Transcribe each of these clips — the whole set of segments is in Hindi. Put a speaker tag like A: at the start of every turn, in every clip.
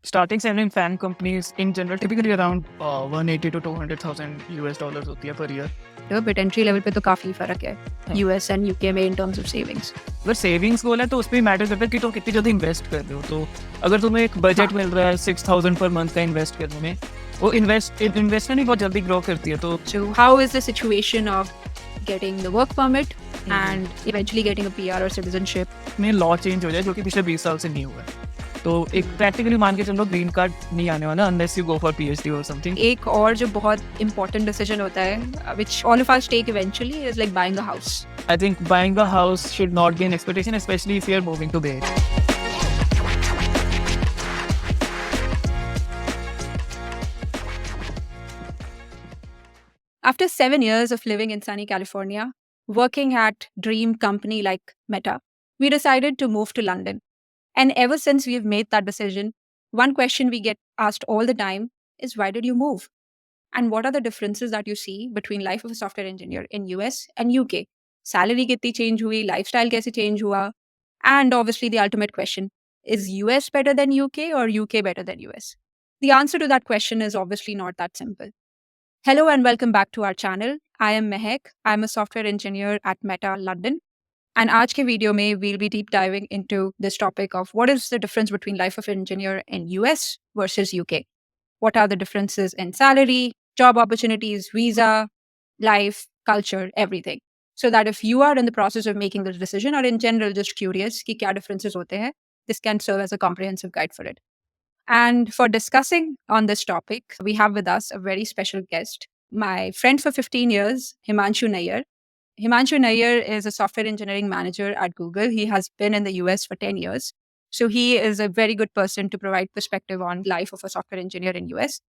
A: starting salary in FAANG companies in general typically around 180 to 200,000 US dollars होती है per year.
B: But entry level पे तो काफी फर्क है यूएस एंड यूके में इन टर्म्स ऑफ सेविंग्स।
A: अगर सेविंग्स गोल है तो उसमें मैटर करता है कि तुम कितनी जल्दी इन्वेस्ट कर रहे हो। तो अगर तुम्हें एक बजट मिल रहा है 6,000 पर मंथ का इन्वेस्ट करने में, वो इन्वेस्टमेंट भी बहुत जल्दी ग्रो करती है। तो
B: how is the situation of getting the work permit and eventually getting a PR or citizenship?
A: में लॉ चेंज हो जाए जो कि पिछले 20 साल से नहीं हुआ है। तो एक प्रैक्टिकली मान के चलो ग्रीन कार्ड नहीं आने वाला unless you go for PhD or something.
B: एक और जो बहुत important decision होता है which all of us take eventually is like buying a house.
A: I think buying a house should not be an expectation, especially if you're moving to Bay Area.
B: After 7 years of living in sunny California, working at dream company like Meta, we decided to move to London. And ever since we've made that decision, one question we get asked all the time is, why did you move? And what are the differences that you see between life of a software engineer in US and UK? Salary kitni change hui, lifestyle kaise change hua? And obviously the ultimate question, is US better than UK or UK better than US? The answer to that question is obviously not that simple. Hello and welcome back to our channel. I am Mehak. I'm a software engineer at Meta London. And आज के वीडियो में we'll be deep diving into this topic of what is the difference between life of an engineer in US versus UK. What are the differences in salary, job opportunities, visa, life, culture, everything. So that if you are in the process of making this decision or in general just curious कि क्या differences होते हैं, this can serve as a comprehensive guide for it. And for discussing on this topic, we have with us a very special guest, my friend for 15 years, Himanshu Nayyar. Himanshu Nayyar is a software engineering manager at Google. He has been in the US for 10 years. So he is a very good person to provide perspective on life of a software engineer in US.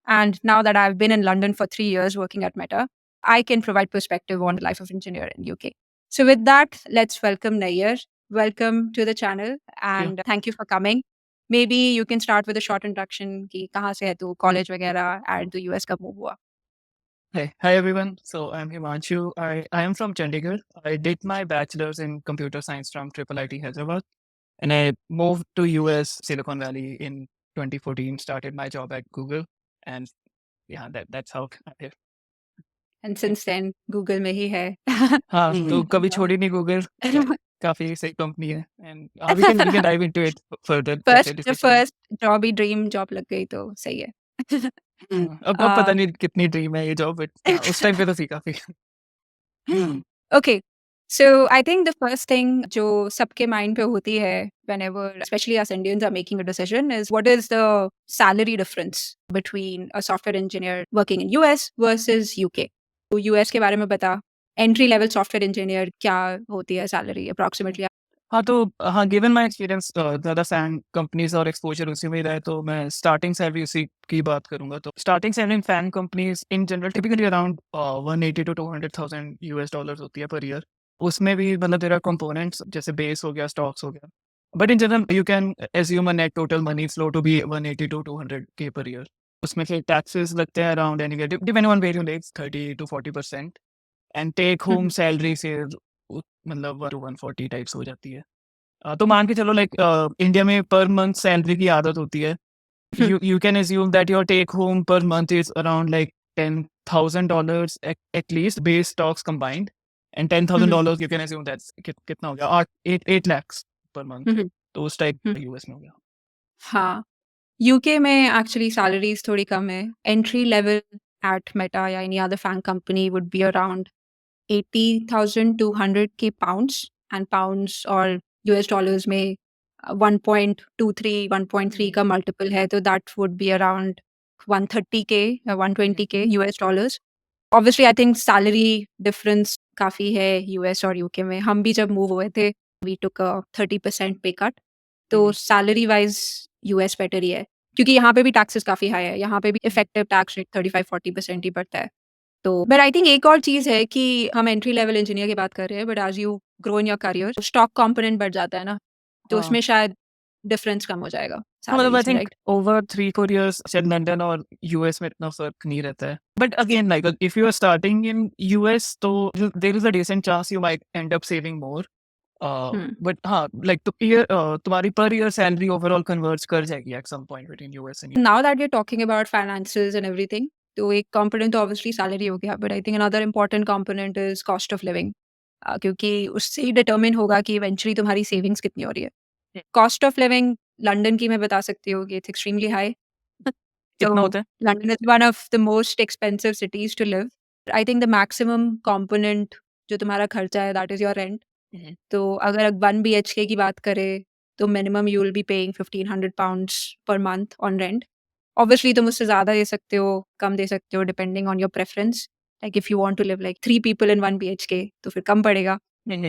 B: And now that I've been in London for 3 years working at Meta, I can provide perspective on the life of engineer in UK. So with that, let's welcome Nayyar. Welcome to the channel and thank you for coming. Maybe you can start with a short introduction कि कहाँ से है तू, college वगैरह, and the US कब move हुआ?
A: Hi everyone. So I'm Himanshu. I am from Chandigarh. I did my bachelor's in computer science from IIIT Hyderabad, and I moved to US Silicon Valley in 2014. Started my job at Google, and yeah, that's how I'm here.
B: And since then, Google में ही है.
A: हाँ, तो कभी छोड़ी नहीं Google. काफी सही कंपनी है, and we can dive into it further.
B: First job he dream job लग गई तो सही है.
A: अब पता नहीं कितनी ड्रीम है ये जॉब, बट उस टाइम पे तो थी काफी.
B: Okay. So I think the first thing जो सबके mind पे होती है whenever, especially us Indians are making a decision, is what is the salary difference between a software engineer working in US versus UK. तो US के बारे में बता, entry level software engineer क्या होती है salary approximately?
A: हाँ, गिवन माय एक्सपीरियंस ज़्यादा फैंग कंपनीज और एक्सपोजर उसी में ही रहा है, तो मैं स्टार्टिंग सैलरी उसी की बात करूंगा। तो starting salary in FAANG companies in general typically around 180 to 200,000 US dollars होती है पर ईयर। उसमें भी मतलब तेरा कंपोनेंट्स जैसे बेस हो गया, स्टॉक्स हो गया, but in general you can assume a net total money flow to be 180 to 200K per year. उसमें फिर टैक्सेस लगते हैं around anywhere depending on where you live 30 to 40%, and take home salary से मतलब 1 to 140 टाइप्स हो जाती है। तो मान के चलो लाइक इंडिया में पर मंथ सैलरी की आदत होती है। You can assume that your take home per month is around like $10,000 at least, base stocks combined, and $10,000 you can assume that's कितना हो गया 8 lakhs per month। तो उस टाइप यूएस में हो गया।
B: हाँ, UK में actually salaries थोड़ी कम है. Entry level at Meta या any other FAANG company would be around 80,000 to 100K pounds, and pounds और US dollars में 1.23, 1.3 का multiple है, तो that would be around 130K या 120K US dollars. Obviously, I think salary difference काफ़ी है US और UK में. हम भी जब move हुए थे, we took a 30% pay cut. तो salary wise US better ही है, क्योंकि यहाँ पे भी taxes काफ़ी high है. यहाँ पे भी effective tax rate 35-40% ही पड़ता है. तो but I think एक और चीज़ है कि हम entry level engineer की बात कर रहे हैं, but as you grow in your career, stock component बढ़ जाता है ना, तो उसमें शायद difference कम हो जाएगा
A: मतलब आई
B: salaries में,
A: थिंक
B: right?
A: ओवर 3-4 years शायद लंदन और यूएस में इतना फर्क नहीं रहता है, but again like if you are starting in US तो there is a decent chance you might end up saving more but हाँ, लाइक तो ईयर तुम्हारी पर ईयर सैलरी ओवरऑल कन्वर्ज कर जाएगी at some point between US and
B: Now that we're talking about finances and everything, तो एक component तो obviously salary हो गया, but I think another important component is cost of living. क्योंकि उससे ही determine होगा कि eventually तुम्हारी savings कितनी हो रही है. Cost of living लंदन की मैं बता सकती हूँ कि it's extremely high.
A: कितना
B: So
A: होता है?
B: London is one of the most expensive cities to live. I think the maximum component जो तुम्हारा खर्चा है that is your rent. तो अगर 1 BHK की बात करें तो minimum you will be paying £1,500 per month on rent. Obviously तुम उससे ज़्यादा दे सकते हो, कम दे सकते हो depending on your preference. Like if you want to live like 3 people in 1 BHK तो फिर कम पड़ेगा.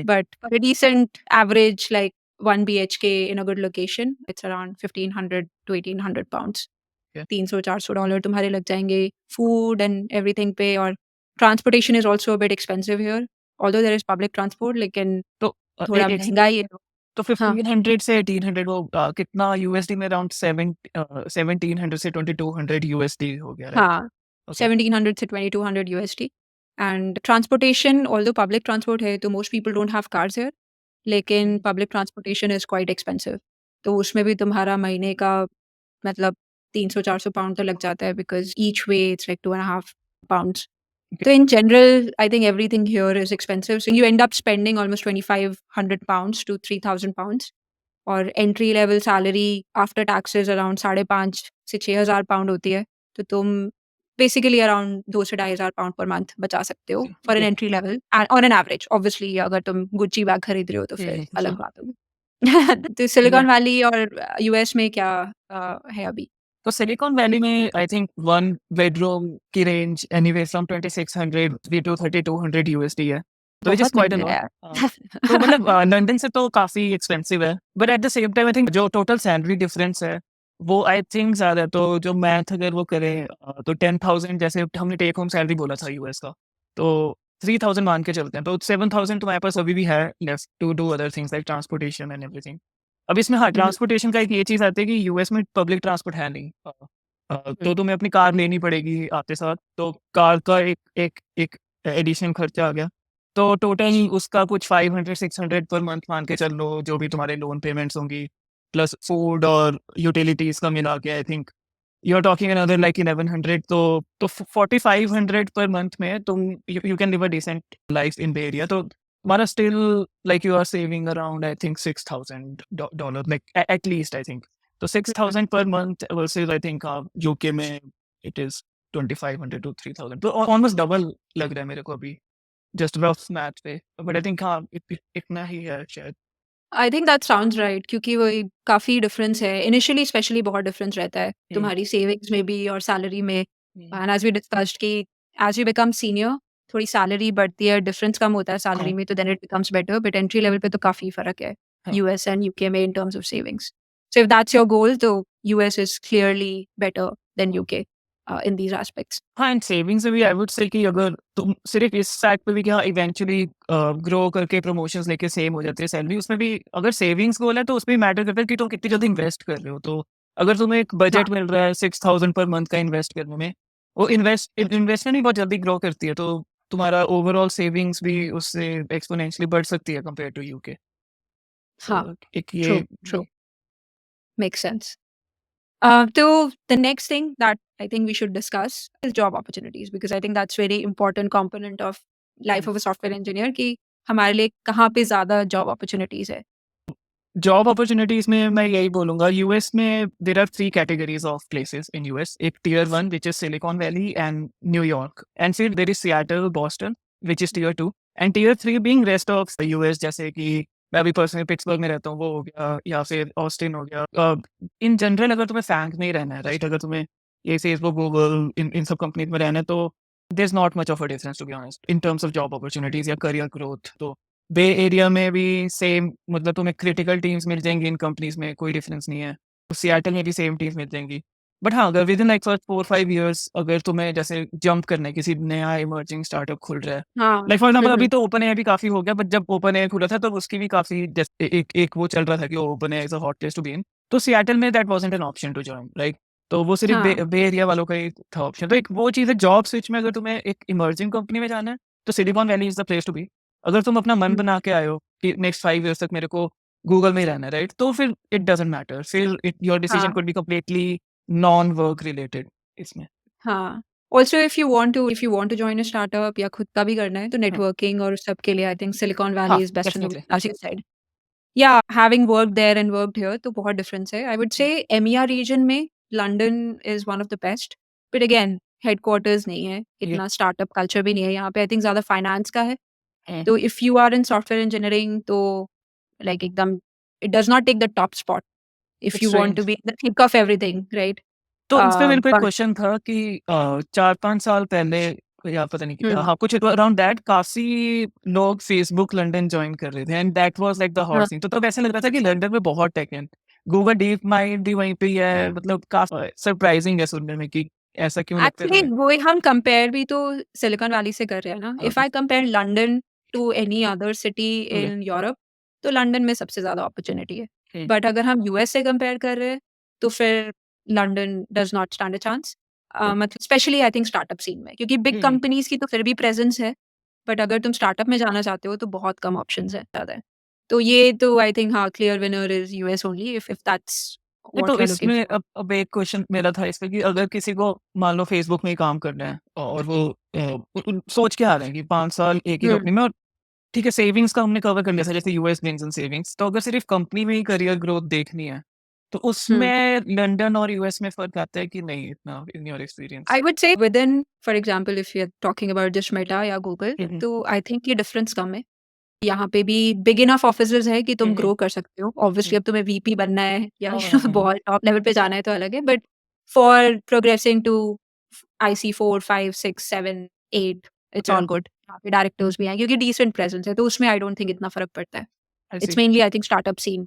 B: But for a decent average like 1 BHK in a good location, it's around 1,500 to £1,800.
A: Okay.
B: $300-400 तुम्हारे लग जाएँगे food and everything पे और transportation is also a bit expensive here. Although there is public transport लेकिन
A: तो
B: थोड़ा महँगा ही है।
A: तो
B: हाँ,
A: 1500 से 1800 वो कितना यूएसडी में अराउंड 1700 से 2200 यूएसडी हो गया, राइट?
B: हाँ,
A: ओके।
B: 1,700 से 2,200 USD and transportation although public transport है तो most people don't have cars here लेकिन public transportation is quite expensive. तो उसमें भी तुम्हारा महीने का मतलब 300-400 पाउंड तो लग जाता है because each way it's like 2.5 pounds. So in general, I think everything here is expensive. So you end up spending almost 2,500 pounds to 3,000 pounds. और entry level salary after taxes around 5,500 से 6,000 पाउंड होती है। तो तुम बेसिकली अराउंड 2 से 2,500 पाउंड पर मंथ बचा सकते हो for an entry level on an average. Obviously अगर तुम गुच्ची बैग खरीद रहे हो तो फिर अलग बात होगी। तो सिलिकॉन वैली और यूएस में क्या है अभी?
A: तो सिलिकॉन वैली में आई थिंक वन बेडरूम की range anyway from 2600 to 3200 USD है, तो विच इज
B: बहुत
A: क्वाइट अ
B: महँगा है
A: लॉट।
B: यार।
A: तो मतलब लंदन से तो काफी एक्सपेंसिव है, but at the same time I think जो टोटल सैलरी डिफरेंस है वो आई थिंक ज्यादा है। तो जो मैथ अगर वो करें तो 10,000 जैसे हमने टेक होम सैलरी बोला था यूएस का, तो 3,000 मान के चलते हैं, तो 7,000 तुम्हारे पास अभी भी है left to do other things like transportation and everything. अब इसमें हाँ,
B: हुँ,
A: ट्रांसपोर्टेशन का एक ये चीज़ आती है कि यूएस में पब्लिक ट्रांसपोर्ट है नहीं। तो तुम्हें अपनी कार लेनी पड़ेगी आते साथ, तो कार का एक एक एक एडिशनल खर्चा आ गया। तो टोटल उसका कुछ 500-600 पर मंथ मान के चल लो, जो भी तुम्हारे लोन पेमेंट्स होंगी, प्लस फूड और यूटिलिटीज़ का मिला के I think you are talking another like 1100। तो 4500 पर मंथ में तुम you can live a decent life in the area. तो तुम्हारा still like you are saving around I think $6,000 like at least I think. तो 6,000 per month versus I think UK में इट इज 2500 to 3,000, तो ऑलमोस्ट डबल लग रहा है मेरे को अभी, जस्ट रफ मैथ पे। बट आई थिंक हाँ, इतना ही है शायद।
B: I think that sounds right क्योंकि वही काफ़ी डिफरेंस है। इनिशियली स्पेशली बहुत डिफरेंस रहता है तुम्हारी सेविंग्स में भी और सैलरी में। एंड एज़ वी डिस्कस्ड कि एज़ यू बिकम सीनियर थोड़ी सैलरी बढ़ती है, डिफरेंस कम होता है सैलरी में तो then it becomes better but entry level पे तो काफ़ी फ़र्क है यूएस एंड यूके में in terms of savings. So if that's your goal तो US is clearly better than UK in these aspects.
A: हाँ, एंड सेविंग्स में भी आई वुड से कि अगर तुम सिर्फ इस फैक्ट पे भी कि हाँ इवेंचुअली ग्रो करके प्रमोशंस लेके सेम हो जाती है सैलरी, उसमें भी अगर सेविंग्स गोल है तो उसमें मैटर करता है कि तुम कितनी जल्दी इन्वेस्ट कर रहे हो। तो अगर तुम्हें एक
B: हाँ,
A: बजट मिल रहा है 6,000 पर मंथ का इन्वेस्ट करने में, वो इन्वेस्टमेंट भी बहुत जल्दी ग्रो करती है, तो तुम्हारा ओवरऑल सेविंग्स भी उससे एक्सपोनेंशियली बढ़ सकती है कंपेयर टू यूके।
B: हाँ,
A: तो एक
B: ट्रू,
A: ये
B: true, makes sense. So the next thing that I think we should discuss is job opportunities because I think that's very important component of life of a software engineer कि हमारे लिए कहाँ पे ज़्यादा job opportunities है।
A: जॉब अपॉर्चुनिटीज में मैं यही बोलूँगा, यूएस में there are 3 categories of places in US. एक tier 1 which is Silicon Valley and New York, and फिर there is Seattle, Boston which is tier 2, and tier 3 being rest of US, जैसे कि मैं अभी पर्सनली पिट्सबर्ग में रहता हूँ, वो हो गया, या फिर ऑस्टिन हो गया। इन जनरल अगर तुम्हें फैंग में ही रहना है, राइट? अगर तुम्हें ये फेसबुक, गूगल इन सब कंपनीज में रहना है, तो there is not much of a difference to be honest in terms of job opportunities या करियर ग्रोथ। तो बे एरिया में भी सेम, मतलब तुम्हें क्रिटिकल टीम्स मिल जाएँगी इन कंपनीज़ में, कोई डिफरेंस नहीं है। तो सिएटल में भी सेम टीम्स मिल जाएँगी। बट हाँ, अगर विदिन लाइक फर्स्ट 4-5 इयर्स अगर तुम्हें जैसे जंप करना है, किसी नया इमर्जिंग स्टार्टअप खुल रहा है।
B: हाँ,
A: लाइक फॉर एग्जांपल
B: हुँ,
A: अभी
B: हुँ,
A: तो ओपनएआई भी काफ़ी हो गया, बट जब ओपनएआई खुला था तब उसकी भी काफ़ी एक वो चल रहा था कि OpenAI is a hot place to be in. तो सिएटल में that wasn't an option to join, right? तो वो सिर्फ़
B: हाँ,
A: बे एरिया वालों का ही था ऑप्शन। तो एक वो चीज़ है, जॉब स्विच में अगर तुम्हें एक इमर्जिंग कंपनी में जाना है, तो Silicon Valley is the place to be. अगर तुम अपना मन
B: हुँ,
A: बना के आए हो कि नेक्स्ट 5 ईयर्स तक मेरे को गूगल में ही रहना है, राइट? तो फिर इट डज़न्ट मैटर, फिर योर डिसीजन
B: हाँ,
A: could be completely non work related इसमें।
B: हाँ। Also if you want to join a startup या खुद का भी करना है तो
A: हाँ,
B: नेटवर्किंग और सब के लिए आई थिंक सिलिकॉन
A: हाँ,
B: valley is best in the
A: definitely.
B: World as you said. Yeah, having worked there and worked here तो बहुत डिफरेंस है। I would say EMEA region में London is one of the best, but again headquarters नहीं है,
A: ये
B: इतना स्टार्टअप कल्चर भी नहीं है यहाँ पे। आई थिंक ज़्यादा फाइनेंस का है।
A: हुँ,
B: तो if you are in software engineering तो लाइक एकदम it does not take the top spot if
A: it's
B: you want to
A: strange.
B: Be in the thick of everything, right?
A: तो इसमें मेरे को एक
B: बट
A: क्वेश्चन था कि 4-5 साल पहले या पता नहीं
B: हुँ,
A: हाँ, कुछ अराउंड दैट काफ़ी लोग फेसबुक लंदन जॉइन कर रहे थे and that was like the hot
B: हाँ।
A: सीन। तो तब ऐसा लग रहा था कि लंदन में बहुत टेक है। गूगल डीप माइंड भी वहीं पे ही है, मतलब काफ़ी सरप्राइजिंग है सुनने में कि ऐसा क्यों लगता है
B: एक्चुअली
A: तुम्हें?
B: वही हम कंपेयर भी तो सिलिकॉन वैली से कर रहे हैं ना। If
A: okay,
B: I compare London to any other city
A: okay,
B: in Europe तो लंदन में सबसे ज़्यादा अपॉर्च्युनिटी है।
A: हुँ,
B: बट अगर हम यूएस से कंपेयर कर रहे हैं तो फिर London does not stand a chance. मतलब specially I think startup scene में, क्योंकि बिग
A: हुँ,
B: कंपनीज़ की तो फिर भी प्रेज़ेंस है, बट अगर तुम स्टार्टअप में जाना चाहते हो तो बहुत कम ऑप्शंस हैं, ज़्यादा है। तो ये तो आई थिंक हाँ, clear winner is US only if that's
A: नहीं
B: व्हाट
A: तो
B: यू आर लुकिंग
A: इसमें
B: फॉर।
A: अब एक क्वेश्चन मेरा था इसमें कि अगर किसी को मान लो फेसबुक में ही काम करना है और वो सोच के आ रहे हैं कि 5 साल एक ही
B: हुँ,
A: कंपनी में और ठीक है, सेविंग्स का हमने कवर कर लिया था, जैसे यूएस गेन्स एंड सेविंग्स। तो अगर सिर्फ़ कंपनी में ही करियर ग्रोथ देखनी है, तो
B: हुँ।
A: उसमें लंदन और यूएस में फ़र्क आता है कि नहीं इतना in your experience?
B: I would say within, for example, if you're talking about just Meta या Google,
A: हुँ, हुँ।
B: तो आई थिंक ये डिफरेंस कम है। यहाँ पे भी बिग इनफ ऑफिसेज़ है कि
A: हुँ,
B: तुम
A: हुँ,
B: ग्रो कर सकते हो।
A: हुँ।
B: ऑब्वियसली अब तुम्हें वीपी बनना है या
A: हाँ, हाँ, हाँ।
B: बहुत टॉप लेवल पे जाना है तो अलग है, but for progressing to IC 4, 5, 6, 7, 8 it's
A: okay,
B: all good. यहाँ पे डायरेक्टर्स भी हैं क्योंकि डिसेंट प्रेजेंस है, तो उसमें आई डोंट थिंक इतना फ़र्क पड़ता है।
A: I
B: it's
A: see.
B: Mainly I think startup scene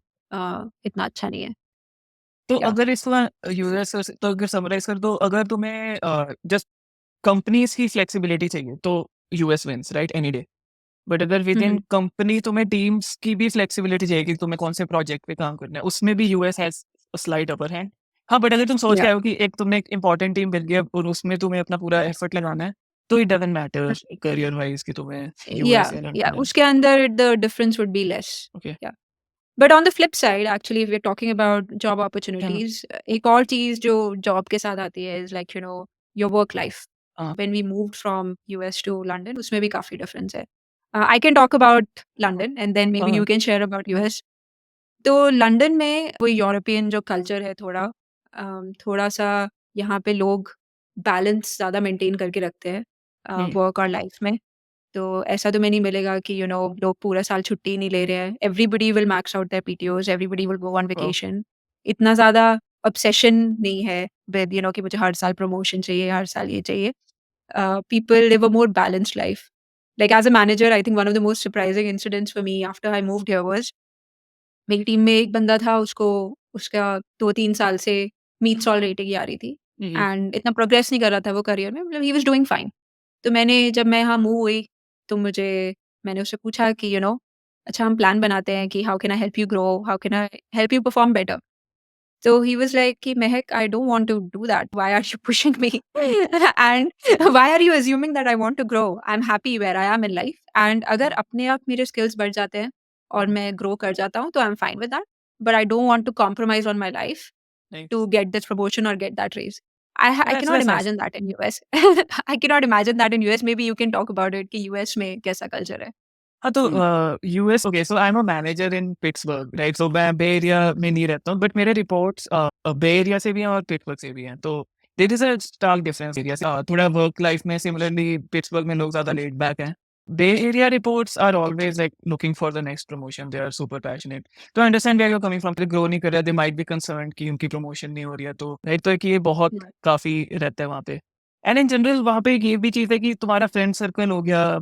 B: इतना अच्छा नहीं है।
A: तो
B: या
A: अगर इसको यूएस से तो अगर समराइज़ कर दो, अगर तुम्हें जस्ट कंपनीज़ की फ्लेक्सिबिलिटी चाहिए, तो US wins right any day. But अगर विद
B: हुँ,
A: इन
B: हुँ।
A: कंपनी तुम्हें टीम्स की भी फ्लेक्सिबिलिटी चाहिए कि तुम्हें कौन से प्रोजेक्ट पे काम करना है, उसमें भी US has a slight upper hand. हाँ, बट अगर तुम सोच के
B: या
A: आए हो कि एक तुमने एक इम्पोर्टेंट टीम मिल गया और उसमें तुम्हें अपना पूरा एफर्ट लगाना है, तो it doesn't matter career wise कि तुम्हें यूएस या
B: या
A: लंदन जाना है।
B: उसके अंदर the difference would be less.
A: Okay.
B: या but on the flip side actually if we are talking about job
A: हाँ,
B: अपॉर्चुनिटीज, एक और चीज जो जॉब के साथ आती है is like your work life.
A: हाँ,
B: when we moved from US to London उसमें भी काफी डिफरेंस है। I can talk about London and then may
A: हाँ,
B: बी
A: हाँ।
B: You can share about US. तो लंदन में वो यूरोपियन जो कल्चर है थोड़ा थोड़ा सा यहाँ पे लोग बैलेंस ज़्यादा मेंटेन करके रखते हैं
A: हुँ,
B: वर्क और लाइफ में। तो ऐसा तुम्हें नहीं मिलेगा कि लोग पूरा साल छुट्टी नहीं ले रहे हैं। Everybody will max out their PTOs, everybody will go on
A: wow!
B: Vacation. इतना ज़्यादा ऑब्सेशन नहीं है विद कि मुझे हर साल प्रमोशन चाहिए, हर साल ये चाहिए। People live a more balanced life. Like as a manager I think one of the most surprising incidents for me after I moved here was मेरी टीम में एक बंदा था उसको उसका 2-3 साल से मीट सॉल रेटिंग ही आ रही थी
A: हुँ, हुँ,
B: एंड इतना प्रोग्रेस नहीं कर रहा था वो करियर में, मतलब ही वाज़ डूइंग फाइन। तो जब मैं यहाँ मूव हुई तो मैंने उससे पूछा कि अच्छा हम प्लान बनाते हैं कि how can I help you grow? How can I help you perform better? So he was like कि Mehak, I don't want to do that. Why are you pushing me? And why are you assuming that I want to grow? I'm happy where I am in life. And अगर
A: हुँ,
B: अपने आप मेरे skills बढ़ जाते हैं और
A: हाँ,
B: मैं grow कर जाता हूँ तो I'm fine with that. But I don't want to compromise on my life
A: nice.
B: to get this promotion or get that raise. I cannot
A: that's nice.
B: imagine that in US. I cannot imagine that in US. Maybe you can talk about it कि US में कैसा culture है.
A: हाँ, तो
B: Hmm.
A: US okay so I am a manager in Pittsburgh right? So मैं बे एरिया में नहीं रहता हूँ बट मेरे रिपोर्ट्स बे एरिया से भी हैं और पिट्सबर्ग से भी हैं। तो there is a stark difference area से थोड़ा वर्क लाइफ में सिमिलरली पिट्सबर्ग में लोग ज़्यादा लेड बैक हैं। Bay area reports are always like looking for the next promotion, they are super passionate. तो I understand where you are coming from, grow नहीं कर रहे, दे माइट बी कंसर्न्ड कि उनकी प्रमोशन नहीं हो रही है, तो राइट? तो एक ये बहुत
B: Yeah.
A: काफ़ी रहता है वहाँ पे। एंड इन जनरल वहाँ पे ये भी चीज़ है कि तुम्हारा फ्रेंड सर्कल हो गया,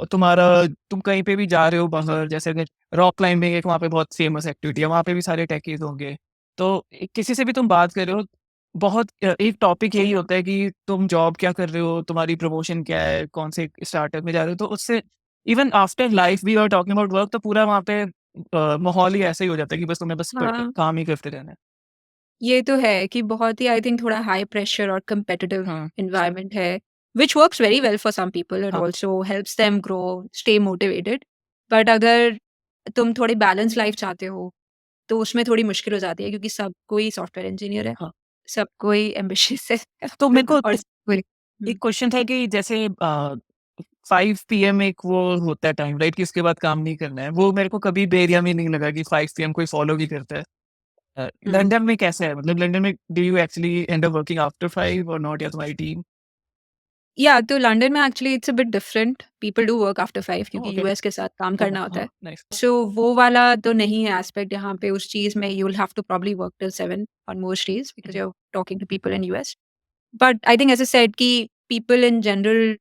A: तुम्हारा तुम कहीं पे भी जा रहे हो बाहर, जैसे अगर रॉक क्लाइंबिंग एक वहाँ पे बहुत फेमस एक्टिविटी है, वहाँ पे भी सारे टेकीज़ होंगे। तो किसी से भी तुम बात कर रहे हो, बहुत एक टॉपिक यही होता है कि तुम जॉब क्या कर रहे हो, तुम्हारी प्रमोशन क्या है, कौन से स्टार्टअप में जा रहे हो। तो उससे even after life we are talking about work, तो पूरा वहाँ पे माहौल ही ऐसा ही हो जाता है कि बस तुम्हें बस
B: हाँ,
A: काम ही करते रहना है।
B: ये तो है कि बहुत ही आई थिंक थोड़ा हाई प्रेशर और कॉम्पिटिटिव
A: हाँ,
B: एनवायरनमेंट है। which works very well for some people. It
A: हाँ,
B: also helps them grow, stay motivated. But अगर तुम थोड़ी बैलेंस लाइफ चाहते हो, तो उसमें थोड़ी मुश्किल हो जाती है क्योंकि सब कोई सॉफ्टवेयर इंजीनियर है,
A: हाँ।
B: सब कोई एम्बिशियस है
A: तो मेरे को
B: और
A: एक
B: सब कोई
A: एक क्वेश्चन था कि जैसे 5 पीएम एक वो होता है टाइम, राइट, कि उसके बाद काम नहीं करना है। वो मेरे को कभी बेरिया में नहीं लगा कि 5 पीएम कोई फॉलो भी करता है।
B: हुँ।
A: लंदन में कैसा है? मतलब लंदन में do you actually and up working after 5 और नॉट या तुम्हारी टीम?
B: या तो लंदन में actually it's a bit different, people do work after 5
A: ओह,
B: क्योंकि
A: ओके।
B: यूएस के साथ काम
A: हाँ,
B: करना होता है।
A: हाँ, नाइस।
B: सो वो वाला तो नहीं है एस्पेक्ट यहाँ पे उस चीज़ में you will have to probably work till 7 on most days because you are talking to people in US. But I think as I said कि people in general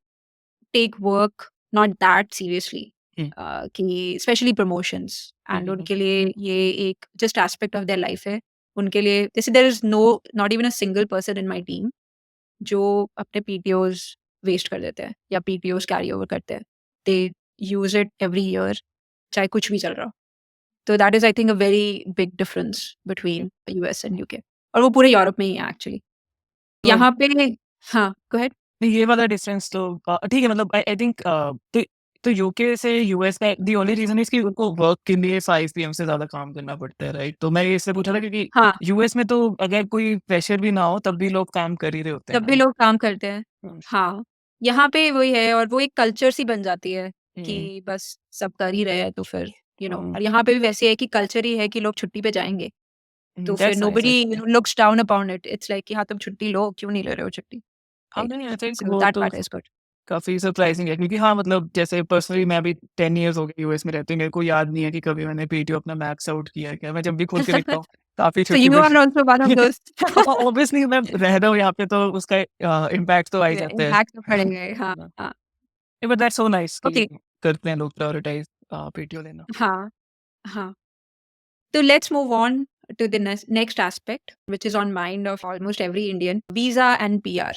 B: tech work not that seriously
A: hmm,
B: कि especially promotions
A: hmm,
B: and
A: hmm, hmm,
B: उनके लिए ये एक just aspect of their life है। उनके लिए जैसे there is no not even a single person in my team जो अपने पीटीओज़ वेस्ट कर देते हैं या पीटीओज़ कैरी ओवर करते हैं। दे यूज़ इट एवरी ईयर चाहे कुछ भी चल रहा हो। तो that is I think a very big difference
A: hmm.
B: Between US and UK और वो पूरे यूरोप में ही है एक्चुअली।
A: तो
B: यहाँ पे हाँ, गो अहेड।
A: नहीं, ये वाला डिफरेंस तो ठीक है, मतलब आई आई थिंक तो यूके से यूएस का द ओनली रीज़न इज़ कि उनको वर्क के लिए 5 पीएम से ज़्यादा काम करना पड़ता है, राइट? तो मैं ये इसलिए पूछा था क्योंकि
B: हाँ,
A: यूएस में तो अगर कोई प्रेशर भी ना हो तब भी लोग काम कर ही रहे होते
B: तब भी
A: हैं।
B: लोग काम करते हैं।
A: हुँ,
B: हाँ, यहाँ पे वही है और वो एक कल्चर सी बन जाती है
A: हुँ,
B: कि बस सब कर ही रहे हैं तो फिर
A: हाँ,
B: और यहाँ पे भी वैसे है कि कल्चर ही है कि लोग छुट्टी पे जाएँगे। तो फिर
A: that's nice
B: nobody
A: actually.
B: Looks down upon it. It's like कि हाँ, तुम छुट्टी लो, क्यों नहीं ले रहे हो छुट्टी?
A: हाँ,
B: राइट?
A: नहीं, आई थिंक
B: सो
A: वो
B: दैट
A: तो
B: पार्ट इज़ गुड।
A: काफ़ी सरप्राइज़िंग है क्योंकि हाँ, मतलब जैसे पर्सनली मैं अभी 10 इयर्स हो गए यूएस में रहते हुए, मेरे को याद नहीं है कि कभी मैंने पीटीओ अपना मैक्स आउट किया है क्या? मैं जब भी खोल के देखता हूँ, काफ़ी
B: So
A: छुट्टी
B: you
A: mill
B: are also one of those
A: obviously मैं रह रहा हूँ यहाँ पे तो उसका इम्पैक्ट तो आ ही जाता है।
B: इम्पैक्ट तो पड़ेंगे। हाँ,
A: हाँ,
B: हाँ।
A: बट दैट्स सो नाइस कि
B: ओके,
A: करते हैं लोग प्रायोरिटाइज़ पीटीओ लेना।
B: हाँ, हाँ। So let's move on to the next aspect, which is on mind of almost every Indian, visa and PR,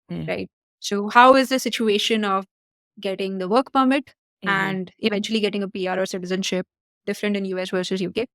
A: hmm,
B: right? So how is the situation of getting the work permit
A: hmm, hmm,
B: and eventually getting a PR or citizenship different in US versus UK?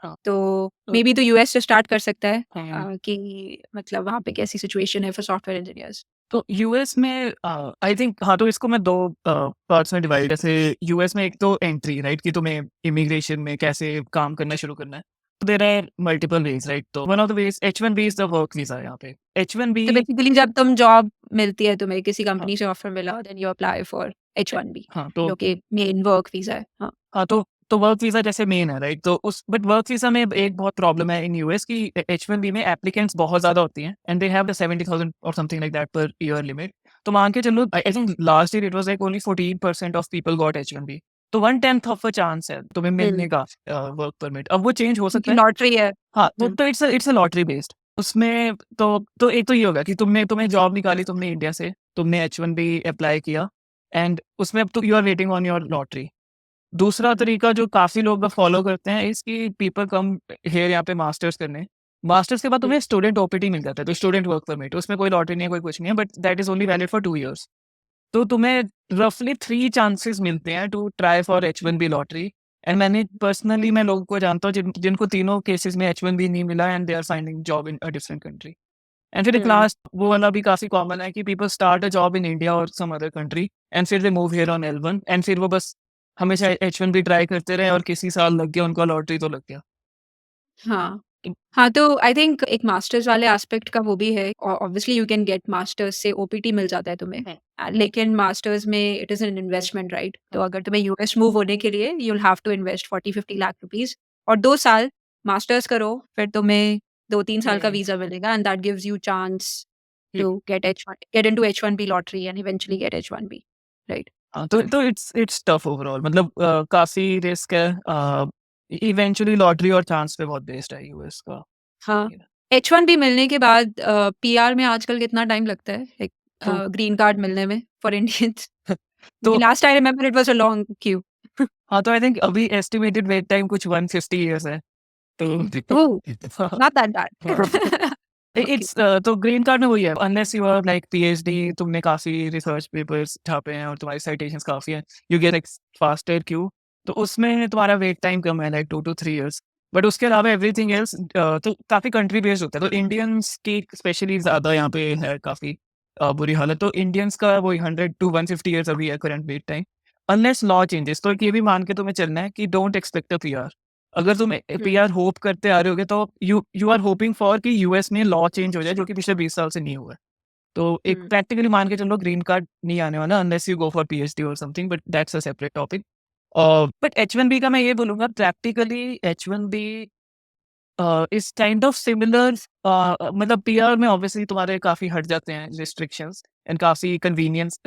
A: हाँ,
B: तो
A: तो
B: मे बी तो यूएस से स्टार्ट कर सकता है
A: हाँ।
B: कि मतलब वहाँ पे कैसी सिचुएशन है फॉर सॉफ्टवेयर इंजीनियर्स?
A: तो यूएस में आई थिंक हाँ, तो इसको मैं 2 पार्ट्स में डिवाइड, जैसे यूएस में एक तो एंट्री, राइट, कि तुम्हें इमिग्रेशन में कैसे काम करना शुरू करना है। तो there are multiple ways, right? तो one of the ways H-1B is the work visa यहाँ पे। H-1B
B: तो बेसिकली जब तुम जॉब मिलती है तुम्हें किसी
A: हाँ,
B: कंपनी से ऑफर मिला then you apply for H-1B
A: हाँ, तो
B: जो कि मेन वर्क वीज़ा है। हाँ।
A: हाँ, तो वर्क वीज़ा जैसे मेन है, राइट? तो उस बट वर्क वीज़ा में एक बहुत प्रॉब्लम है इन यूएस की H-1B में एप्लीकेंट्स बहुत ज़्यादा होती हैं एंड दे हैव द 70,000 और something like that per year limit. तो मान के चलो I think last year it was like only 14% of people got H-1B। तो 1/10 ऑफ अ चांस है तुम्हें
B: हुँ।
A: मिलने का वर्क परमिट। अब वो चेंज हो
B: क्योंकि
A: सकता है।
B: लॉटरी है।
A: हाँ, तो
B: हुँ।
A: तो इट्स अ लॉटरी बेस्ड। उसमें तो एक तो ये होगा कि तुमने तुम्हें जॉब निकाली तुमने इंडिया से, तुमने H-1B अप्लाई किया एंड उसमें अब तो you are waiting on your lottery. दूसरा
B: हुँ,
A: तरीका जो काफ़ी लोग फॉलो करते हैं इज़ कि पीपल कम हियर यहाँ पे मास्टर्स करने। मास्टर्स के बाद
B: हुँ,
A: तुम्हें स्टूडेंट ओपीटी मिल जाता है, तो स्टूडेंट वर्क परमिट, उसमें कोई लॉटरी नहीं है, कोई कुछ नहीं है, but that is only valid for 2 years. तो तुम्हें रफली 3 चांसेस मिलते हैं to try for H-1B lottery and मैंने पर्सनली मैं लोगों को जानता हूँ जिनको तीनों केसेस में H-1B नहीं मिला and they are finding job in a different country. And फिर एक
B: हुँ।
A: लास्ट वो वाला भी काफ़ी कॉमन है कि people start a job in India और सम अदर कंट्री एंड फिर they move here on L1 and फिर वो बस हमेशा H-1B ट्राई करते रहे और किसी साल लग गया उनका लॉटरी तो लग गया।
B: हाँ।
A: इन
B: हाँ, तो आई थिंक एक मास्टर्स वाले एस्पेक्ट का वो भी है obviously you can get masters से ओपीटी मिल जाता है तुम्हें।
A: हुँ,
B: लेकिन मास्टर्स में it is an investment right? तो
A: हाँ,
B: अगर तुम्हें यूएस मूव होने के लिए you will have to invest 40-50 lakh rupees और 2 साल मास्टर्स करो, फिर तुम्हें 2-3 साल का
A: हुँ,
B: वीज़ा मिलेगा and that gives you chance
A: हुँ,
B: to get into H-1B lottery and eventually get H-1B right?
A: हाँ, तो इट्स टफ ओवरऑल, मतलब काफ़ी रिस्क है, इवेंचुअली लॉटरी और चांस पे बहुत बेस्ड है यूएस का।
B: हाँ,
A: ये
B: H-1B मिलने के बाद पीआर में आजकल कितना टाइम लगता है? लाइक
A: तो
B: ग्रीन कार्ड मिलने में फॉर इंडियंस? क्योंकि
A: तो
B: last I remember it was a long queue.
A: हाँ, तो आई थिंक अभी एस्टिमेटेड वेट टाइम कुछ 150 इयर्स है। तो
B: ओह!
A: हाँ,
B: नॉट दैट
A: हाँ।
B: बैड। ओके।
A: इट्स तो ग्रीन कार्ड में वही है unless you are like PhD, तुमने काफ़ी रिसर्च पेपर्स छापे हैं और तुम्हारी साइटेशंस काफ़ी हैं, you get like faster Q, तो उसमें तुम्हारा वेट टाइम कम है लाइक 2 टू 3 इयर्स। बट उसके अलावा एवरीथिंग एल्स तो काफ़ी कंट्री बेस्ड होता है, तो इंडियंस की स्पेशली ज़्यादा यहाँ पे है काफ़ी। बुरी हालत। तो इंडियंस का वही 100 टू 150 ईयर्स अभी है current weight time, unless law changes. तो ये भी मान के तुम्हें चलना है कि डोंट एक्सपेक्ट अ पीआर। अगर तुम पीआर होप करते आ रहे होगे तो यू आर होपिंग फॉर कि यूएस में लॉ चेंज हो जाए, जो कि पिछले 20 साल से नहीं हुआ है। तो एक प्रैक्टिकली मान के चलो ग्रीन कार्ड नहीं आने वाला unless you go for PhD और something, but that's a separate topic. But H1B का मैं ये बोलूँगा practically H1B is kind of similar, मतलब पीआर में ऑब्वियसली तुम्हारे काफ़ी हट जाते हैं रिस्ट्रिक्शंस एंड काफ़ी कन्वीनियंस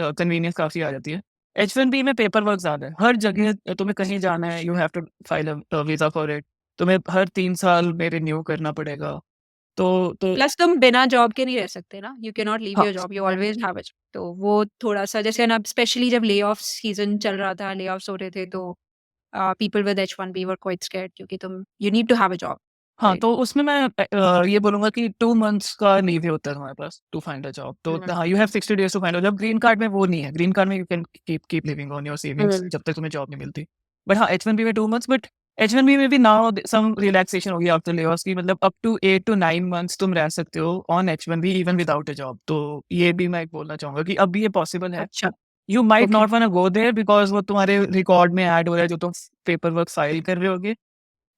A: काफ़ी आ जाती है। H1B में पेपर वर्क ज़्यादा है। हर जगह तुम्हें कहीं जाना है, you have to file a visa for it. तुम्हें हर 3 साल में रिन्यू करना पड़ेगा। तो
B: प्लस तुम बिना जॉब के नहीं रह सकते ना, यू कैन नॉट लीव
A: हाँ,
B: your job, you always have a job. तो वो थोड़ा-सा जैसे ना स्पेशली जब ले-ऑफ सीज़न चल रहा था, ले-ऑफ्स हो रहे थे तो people with H1B were quite scared क्योंकि तुम you need to have a job,
A: हाँ,
B: राइट?
A: तो उसमें मैं ये बोलूँगा कि 2 मंथ्स का लीव ही होता है तुम्हारे पास टू फाइंड अ जॉब। तो
B: हुँ,
A: हाँ, you have 60 days to find a job. Green card में वो नहीं है। ग्रीन कार्ड में you can keep living on your savings
B: hmm,
A: जब तक तुम्हें जॉब नहीं मिलती। बट हाँ, H1B में 2 मंथ्स, बट H1B में भी नाउ सम रिलैक्सेशन हो गई आफ्टर ले-ऑफ्स की, मतलब अप टू 8 टू 9 मंथ्स तुम रह सकते हो on H1B even without a job. तो ये भी मैं बोलना चाहूँगा कि अब भी ये पॉसिबल है।
B: अच्छा,
A: you might
B: okay.
A: Not wanna go there because वो तुम्हारे रिकॉर्ड में ऐड हो रहा है जो तुम पेपर वर्क फाइल कर रहे होगे।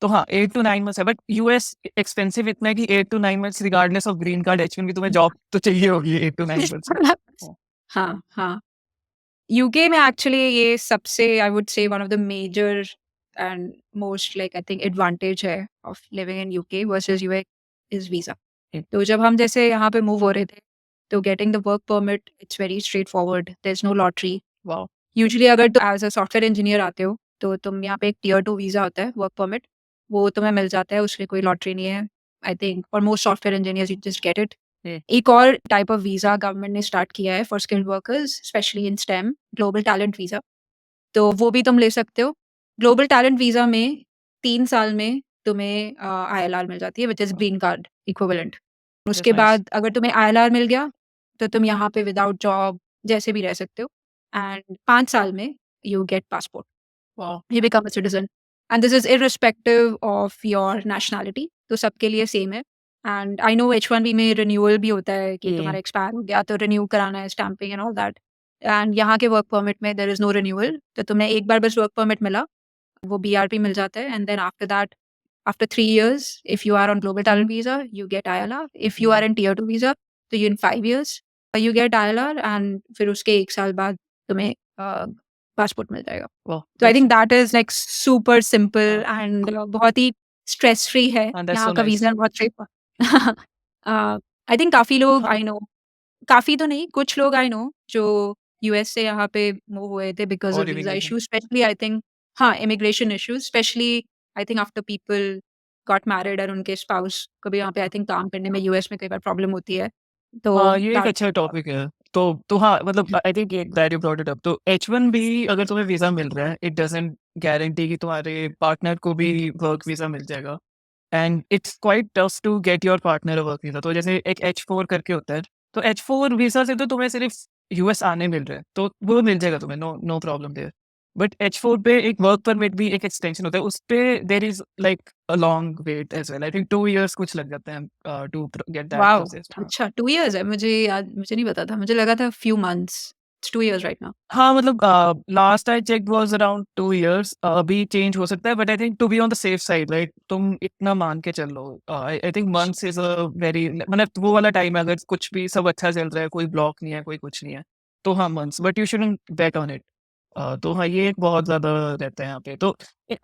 A: तो हाँ, 8 टू 9 मंथ्स है, बट यूएस एक्सपेंसिव इतना है कि 8 to 9 months regardless of green card H1B तुम्हें जॉब तो चाहिए होगी 8 टू 9 मंथ्स में। हाँ,
B: हाँ, हाँ। यूके में एक्चुअली ये सबसे I would say one of the major and most like I think advantage है of living in UK versus US is visa.
A: Hmm,
B: तो जब हम जैसे यहाँ पे मूव हो रहे थे, तो getting the work permit it's very straightforward, there is no lottery.
A: Wow!
B: Usually अगर तुम एज़ अ सॉफ्टवेयर इंजीनियर आते हो, तो तुम यहाँ पे एक टियर 2 वीज़ा होता है, वर्क परमिट, वो तुम्हें मिल जाता है, उसकी कोई लॉटरी नहीं है। I think for most software engineers you just get it.
A: Hmm,
B: एक और टाइप ऑफ वीज़ा गवर्नमेंट ने स्टार्ट किया है for skilled workers, especially in STEM, global talent visa. तो वो भी तुम ले सकते हो। ग्लोबल टैलेंट वीज़ा में 3 साल में तुम्हें आईएलआर मिल जाती है which is green card equivalent.
A: That's
B: उसके
A: नाइस।
B: बाद अगर तुम्हें आईएलआर मिल गया, तो तुम यहाँ पे विदाउट जॉब जैसे भी रह सकते हो एंड 5 साल में you get passport.
A: Wow!
B: You become a citizen and this is irrespective of your nationality, तो सबके लिए सेम है। एंड आई नो H1B में रिन्यूअल भी होता है कि
A: हुँ,
B: तुम्हारा एक्सपायर हो गया तो रिन्यू कराना है, stamping and all that. And यहाँ के वर्क परमिट में देयर इज़ नो रिन्यूअल, तो तुम्हें एक बार बस वर्क परमिट मिला, वो बीआरपी मिल जाता है and then after that, after 3 years, if you are on global talent visa, you get ILR. If you are
A: hmm,
B: in tier 2 visa, तो you in 5 years, you get ILR and फिर उसके 1 साल बाद तुम्हें पासपोर्ट मिल जाएगा।
A: वाओ!
B: तो I
A: that's
B: think that is like super simple
A: हाँ,
B: एंड बहुत ही स्ट्रेस फ्री है।
A: हाँ, दैट्स
B: यहाँ
A: सो
B: का
A: नाइस।
B: वीज़ा बहुत स्ट्रेट आई थिंक काफ़ी लोग
A: हाँ,
B: आई नो, काफ़ी तो नहीं, कुछ लोग आई नो जो यूएस से यहाँ पे मूव हुए थे बिकॉज़ ऑफ
A: और
B: visa
A: immigration.
B: Issues, especially I think हाँ, immigration issues, especially I think after people got married और उनके स्पाउस को भी यहाँ पे आई थिंक काम करने में यूएस में कई बार प्रॉब्लम होती है। तो
A: हाँ, ये एक
B: दैट
A: अच्छा टॉपिक है। तो हाँ, मतलब I think glad you brought it up. तो H1B अगर तुम्हें वीज़ा मिल रहा है, इट डज़न्ट गारंटी कि तुम्हारे पार्टनर को भी वर्क वीज़ा मिल जाएगा। And it's quite tough to get your partner a work visa. तो जैसे एक H4 करके होता है, तो H4 वीज़ा से तो तुम्हें सिर्फ़ यूएस आने मिल रहा है, तो वो मिल जाएगा तुम्हें, no no problem there. But H4 पे एक वर्क परमिट भी एक एक्सटेंशन होता है, उसपे there is like a long wait as well. I think 2 years कुछ लग जाते हैं to get that
B: wow!
A: Processed. हाँ।
B: अच्छा 2 इयर्स है, मुझे नहीं पता था, मुझे लगा था few months, it's 2 years right now.
A: हाँ, मतलब last I checked was around 2 years. अभी चेंज हो सकता है, but I think to be on the safe side right, तुम इतना मान के चल लो। I think months is a very, मतलब वो वाला टाइम है, अगर कुछ भी सब अच्छा चल रहा है, कोई ब्लॉक नहीं है, कोई कुछ नहीं है, तो हाँ months, but you shouldn't bet on it. तो हाँ, ये एक बहुत ज़्यादा रहता है यहाँ पे। तो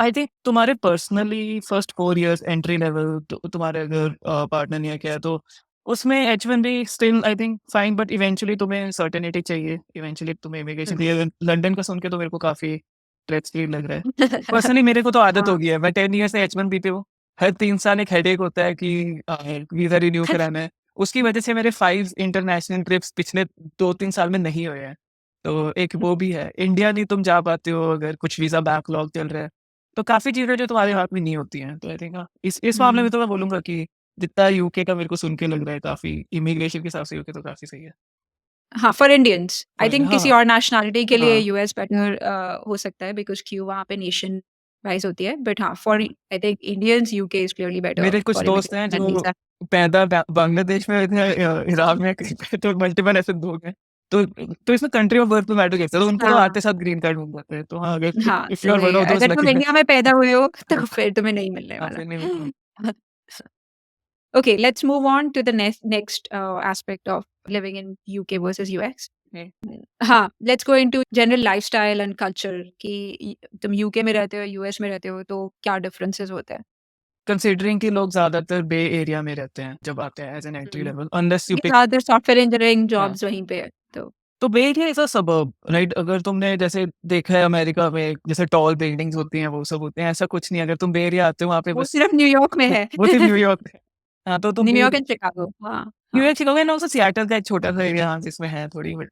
A: आई थिंक तुम्हारे personally first 4 years entry level, तो तुम्हारे अगर पार्टनर नहीं है क्या, तो उसमें H1B still I think fine, but eventually तुम्हें सर्टेनिटी चाहिए, इवेंचुअली तुम्हें इमिग्रेशन
B: हुँ।
A: चाहिए। लंदन का सुन के तो मेरे को काफ़ी स्ट्रेसफुल लग रहा है। पर्सनली मेरे को तो आदत हो
B: हाँ।
A: गई है, मैं 10 ईयर से H1B पे हूँ। हर 3 साल एक हेडेक होता है कि वीज़ा रिन्यू कराना है। उसकी वजह से मेरे 5 इंटरनेशनल ट्रिप्स पिछले 2-3 साल में नहीं हुए हैं। तो एक वो भी है। इंडिया नहीं तुम जा पाते हो अगर कुछ वीज़ा बैकलॉग चल रहा है। तो काफ़ी चीज़ें जो तुम्हारे हाथ में नहीं होती हैं। तो आई थिंक हाँ, इस मामले
B: हुँ।
A: में तो मैं बोलूँगा कि जितना यूके का मेरे को सुन के लग रहा है काफ़ी, इमिग्रेशन के हिसाब से यूके तो काफ़ी सही है।
B: हाँ, फॉर इंडियंस। आई
A: और
B: थिंक
A: हाँ,
B: किसी और नेशनैलिटी के लिए
A: हाँ,
B: यूएस बेटर हो सकता है बिकॉज़ क्यू वहाँ पे नेशन वाइज़ होती है। बट हाँ, for I think Indians UK is clearly better
A: मेरे कुछ
B: फॉर
A: दोस्त हैं
B: इमिग्रेशन एंड
A: जो
B: वीज़ा।
A: पैदा बांग्लादेश में थे, इराक में कहीं पे, तो मल्टीपल ऐसे लोग हैं। तो इसमें कंट्री ऑफ बर्थ पे मैटर करता है, तो उनको तो
B: हाँ,
A: आते साथ ग्रीन कार्ड मिल जाता है। तो हाँ, अगर
B: हाँ,
A: इफ यू
B: तो
A: आर वन
B: ये
A: ऑफ दोज़
B: अगर तुम
A: लकी
B: इंडिया में पैदा हुए हो तो फिर तुम्हें नहीं मिलने
A: हाँ,
B: वाला।
A: फिर नहीं मिलता।
B: Okay, let's move on to the next aspect of living in UK versus US.
A: हुँ।
B: हाँ, let's go into general lifestyle and culture कि तुम यूके में रहते हो, यूएस में रहते हो, तो क्या डिफरेंसेस होते हैं?
A: कंसिडरिंग कि लोग ज़्यादातर बे एरिया में रहते हैं, जब आते हैं as an entry
B: hmm.
A: Level, unless you
B: क्योंकि
A: पिक
B: ज़्यादातर सॉफ्टवेयर इंजीनियरिंग
A: हाँ।
B: जॉब्स वहीं पे है, तो
A: तो bay area is a suburb, right? अगर तुमने जैसे देखा है अमेरिका में जैसे टॉल बिल्डिंग्स होती हैं, वो सब होते हैं, ऐसा कुछ नहीं है। अगर तुम बे एरिया आते हो वहाँ पे
B: वो
A: बस
B: सिर्फ न्यूयॉर्क में है।
A: वो सिर्फ न्यूयॉर्क में। हाँ, तो तुम बे
B: न्यूयॉर्क एंड शिकागो। हाँ, हाँ।
A: New York, Chicago and also Seattle का एक छोटा-सा एरिया हाँ, जिसमें है थोड़ी बट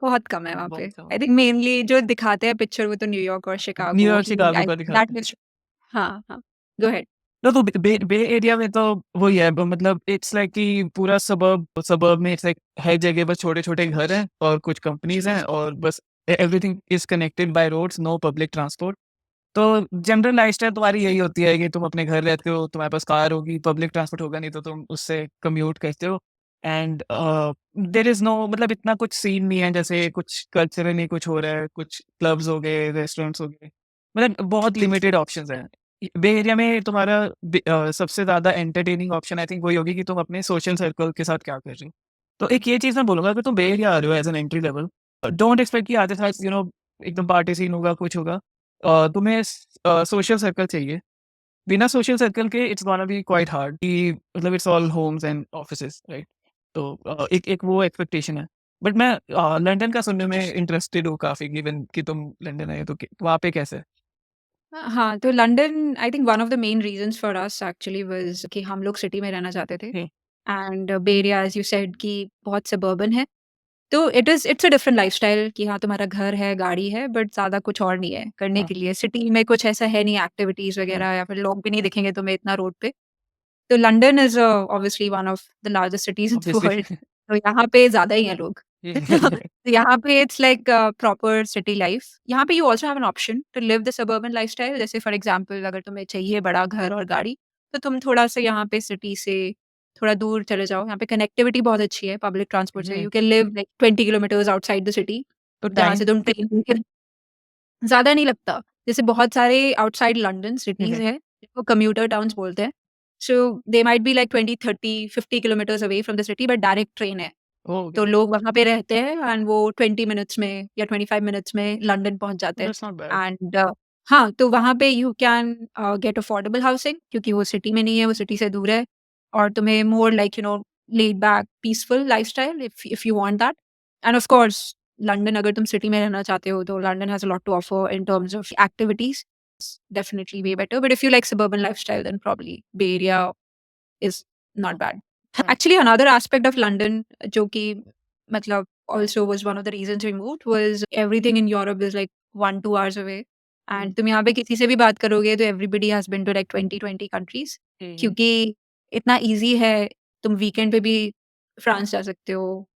B: बहुत कम है वहाँ पे।
A: बहुत कम।
B: आई थिंक मेनली जो दिखाते हैं पिक्चर वो तो न्यूयॉर्क और शिकागो
A: न्यूयॉर्क,
B: ही
A: शिकागो
B: आई
A: का
B: दैट
A: दिखाते हैं।
B: इज़ हाँ, हाँ। Go ahead.
A: तो बे एरिया में तो वही है मतलब इट्स लाइक कि पूरा सबर्ब सबर्ब में इट्स लाइक हर जगह बस छोटे-छोटे घर हैं और कुछ कंपनीज़ हैं और बस everything is connected by roads, no public transport. तो जनरल लाइफ़स्टाइल तुम्हारी यही होती है कि तुम अपने घर रहते हो, तुम्हारे पास कार होगी, पब्लिक ट्रांसपोर्ट होगा नहीं तो तुम उससे कम्यूट करते हो एंड देयर इज़ नो मतलब इतना कुछ सीन नहीं है जैसे कुछ कल्चरली कुछ हो रहा है, कुछ क्लब्स हो गए, रेस्टोरेंट्स हो गए, मतलब बहुत लिमिटेड ऑप्शंस हैं। बे एरिया में तुम्हारा सबसे ज़्यादा एंटरटेनिंग ऑप्शन आई थिंक वही होगी कि तुम अपने सोशल सर्कल के साथ क्या कर रहे हो। तो एक ये चीज़ मैं बोलूँगा अगर तुम बे एरिया आ रहे हो as an entry level, don't expect कि आते साथ एकदम पार्टी सीन होगा, कुछ होगा। तुम्हें सोशल सर्कल चाहिए। बिना सोशल सर्कल के it's gonna be quite hard कि मतलब it's all homes and offices right? तो एक एक वो एक्सपेक्टेशन है। बट मैं लंदन का सुनने में इंटरेस्टेड हूँ काफ़ी गिवन कि तुम लंदन आए हो तो वहाँ पे कैसे है?
B: हाँ, तो London I think one of the main reasons for us actually was कि हम लोग सिटी में रहना चाहते थे
A: hmm,
B: and bay area as you said कि बहुत सबर्बन है। तो इट्स अ डिफरेंट लाइफ़स्टाइल कि हाँ, तुम्हारा घर है, गाड़ी है बट ज़्यादा कुछ और नहीं है करने
A: हाँ,
B: के लिए। सिटी में कुछ ऐसा है नहीं एक्टिविटीज़
A: हाँ,
B: वगैरह या फिर लोग भी नहीं दिखेंगे तुम्हें इतना रोड पे। तो London is obviously one of the largest cities in the
A: obviously
B: world तो यहाँ पे ज़्यादा ही हैं लोग। तो यहाँ पे it's like proper city life. यहाँ पे you also have an option to live the suburban lifestyle जैसे फॉर एग्ज़ाम्पल अगर तुम्हें चाहिए बड़ा घर और गाड़ी, तो तुम थोड़ा-सा यहाँ पे सिटी से थोड़ा दूर चले जाओ। यहाँ पे कनेक्टिविटी बहुत अच्छी है पब्लिक ट्रांसपोर्ट से।
A: Hmm,
B: you can live like 20 kilometres outside the city
A: तो
B: जहाँ
A: टाइम
B: से तुम ट्रेन ज़्यादा नहीं लगता। जैसे बहुत सारे outside London
A: hmm,
B: cities
A: hmm,
B: हैं, जिनको कम्यूटर टाउन्स बोलते हैं। So they might be like 20, 30, 50 kilometres away from the city but direct train है।
A: ओके,
B: तो लोग वहाँ पे रहते हैं एंड वो 20 मिनट्स में या 25 मिनट्स में लंदन पहुँच जाते हैं।
A: That's not bad.
B: एंड हाँ, तो वहाँ पे you can gate affordable housing क्योंकि वो सिटी में नहीं है, वो सिटी से दूर है और तुम्हें more like laid back peaceful lifestyle if you want that. And of course London अगर तुम सिटी में रहना चाहते हो तो London has a lot to offer in terms of activities, definitely way better. But if you like suburban lifestyle, then probably Bay Area is not bad.
A: हाँ,
B: Actually, another aspect of London, जो कि मतलब also was one of the reasons we moved, was everything in Europe is like 1-2 hours away.
A: Hmm,
B: And तुम यहाँ पे किसी से भी बात करोगे तो everybody has been to like 20 countries
A: हुँ, हुँ,
B: क्योंकि इतना easy है तुम वीकेंड पे भी फ्रांस जा सकते हो,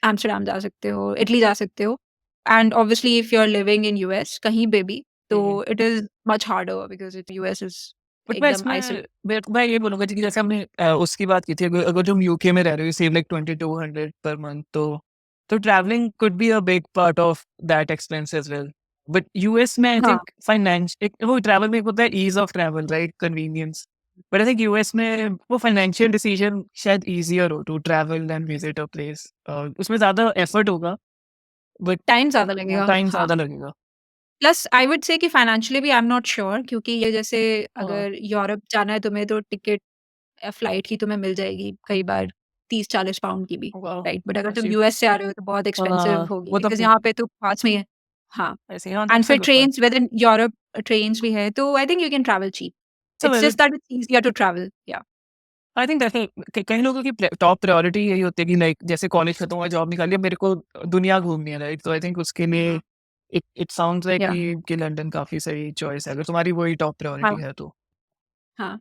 B: एम्स्टर्डम जा सकते हो, इटली जा सकते हो। And obviously if you are living in US कहीं पे भी तो
A: hmm, hmm.
B: It is much harder because it US is
A: but मैं
B: एकदम
A: इसमें
B: आइसोलेटेड।
A: मैं ये बोलूँगा कि जैसे हमने उसकी बात की थी अगर अगर तुम यूके में रह रहे हो, you save like 2200 per month तो travelling could be a big part of that expense as well. But US में आई
B: हाँ,
A: थिंक एक वो ट्रैवल में एक होता है ease of travel right, convenience. But I think US में वो फाइनेंशियल डिसीजन शायद ईज़ियर हो to travel and visit a place. उसमें ज़्यादा एफर्ट होगा बट
B: टाइम ज़्यादा लगेगा।
A: टाइम
B: हाँ,
A: ज़्यादा लगेगा।
B: प्लस आई वुड से कि फाइनेंशियली भी आई एम नॉट श्योर क्योंकि ये जैसे
A: हाँ,
B: अगर यूरोप जाना है तुम्हें तो टिकट फ्लाइट की तुम्हें मिल जाएगी कई बार 30-40 पाउंड की भी,
A: वाह!
B: राइट? बट अगर तुम
A: ऐसी
B: यूएस से आ रहे हो तो बहुत एक्सपेंसिव होगी
A: वो तो
B: बिकॉज़ यहाँ पे तो पास में ही है। हाँ,
A: ऐसे हाँ,
B: एंड
A: दैट्स अ
B: फिर
A: good point.
B: Trains within Europe trains भी है तो I think you can travel cheap.
A: It's a
B: it's
A: very
B: just that it's easier to travel या
A: आई थिंक दैट्स कई लोगों की टॉप प्रायोरिटी यही होती है कि लाइक जैसे कॉलेज खत्म हुआ, जॉब निकाली, अब मेरे को दुनिया घूमनी है राइट? तो आई थिंक उसके लिए इट इट साउंड्स लाइक
B: या
A: कि लंदन काफ़ी सही चॉइस है अगर तुम्हारी वही टॉप प्रायोरिटी
B: हाँ,
A: है तो।
B: हाँ।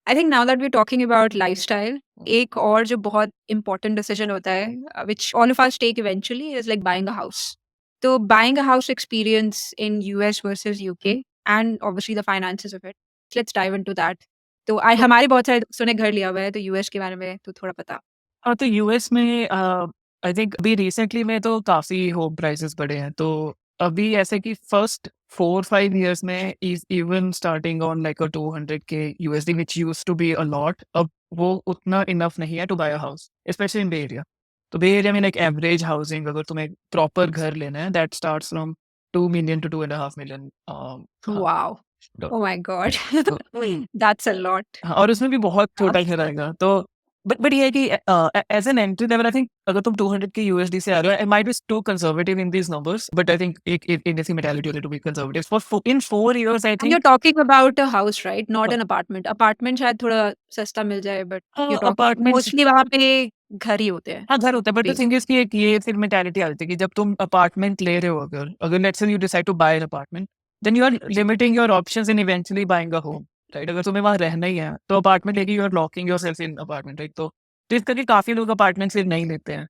B: I think now that we are talking about lifestyle एक और जो बहुत इम्पोर्टेंट डिसीजन होता है which all of us take eventually is like buying a house. तो buying a house experience in US versus UK and obviously the finances of it. Let's dive into that. तो हमारे बहुत सारे दोस्तों ने घर लिया हुआ है, तो यूएस के बारे में तो थोड़ा बता।
A: हाँ, तो यूएस में आई थिंक अभी रिसेंटली में तो काफ़ी होम प्राइसेस बढ़े हैं। तो अभी ऐसे कि फर्स्ट 4-5 इयर्स में is even starting on like a 200 K USD which used to be a lot. अब वो उतना इनफ नहीं है to buy a house, specially in bay area. तो बे एरिया में लाइक एवरेज हाउसिंग अगर तुम्हें प्रॉपर घर लेना है that starts from 2 million to 2.5 million. हाँ,
B: wow!
A: Dollar.
B: Oh my God!
A: तो
B: दैट्स अ लॉट।
A: हाँ, और उसमें भी बहुत
B: हाँ,
A: छोटा घर आएगा। तो बट ये है कि as an entry level I think अगर तुम 200 के यूएसडी से आ रहे हो, I might be too conservative in these numbers, but I think एक एक एक ऐसी मेंटालिटी होती है to be conservative for in 4 years I
B: and you are
A: think.
B: Talking about a house right? Not
A: हाँ,
B: एन अपार्टमेंट। अपार्टमेंट शायद थोड़ा सस्ता मिल जाए बट यू
A: हाँ,
B: टॉक
A: अपार्टमेंट्स।
B: मोस्टली वहाँ पे घर ही होते हैं।
A: हाँ, घर होता है but the
B: bay
A: thing is कि एक ये फिर मेंटालिटी आ जाती है कि जब तुम अपार्टमेंट ले रहे हो, अगर let's say you decide to buy an apartment, then you are limiting your options in eventually buying a home, right? अगर तुम्हें वहाँ रहना ही है, तो अपार्टमेंट लेके you are locking yourself in apartment, right? तो इस करके काफ़ी लोग अपार्टमेंट फिर नहीं लेते हैं।